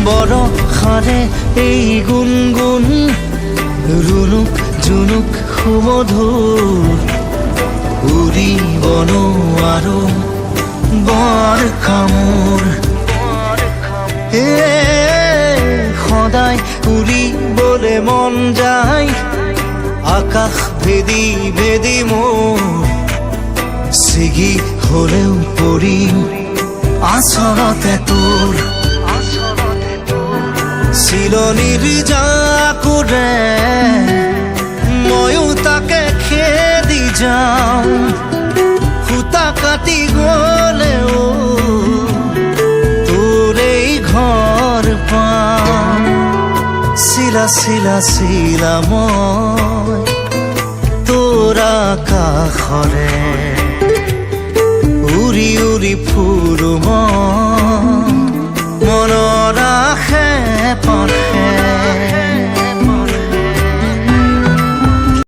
বৰষাৰে এই গুণগুণ ৰুণুক জুনুক সুমধুৰ উৰিব নোৱাৰো বৰষামোৰ সদায় উৰিবলে মন যায় আকাশ ভেদি ভেদি মোৰ ছিগি হলেও পৰিম আচলতে তোৰ চিলনিৰ জাকোৰে ময়ো তাকে খেদি যাওঁ সূতা কাটি গলেও তোৰেই ঘৰ পাম চিলা চিলা চিলা মই তোৰ আকাশৰে উৰি উৰি ফুৰো মই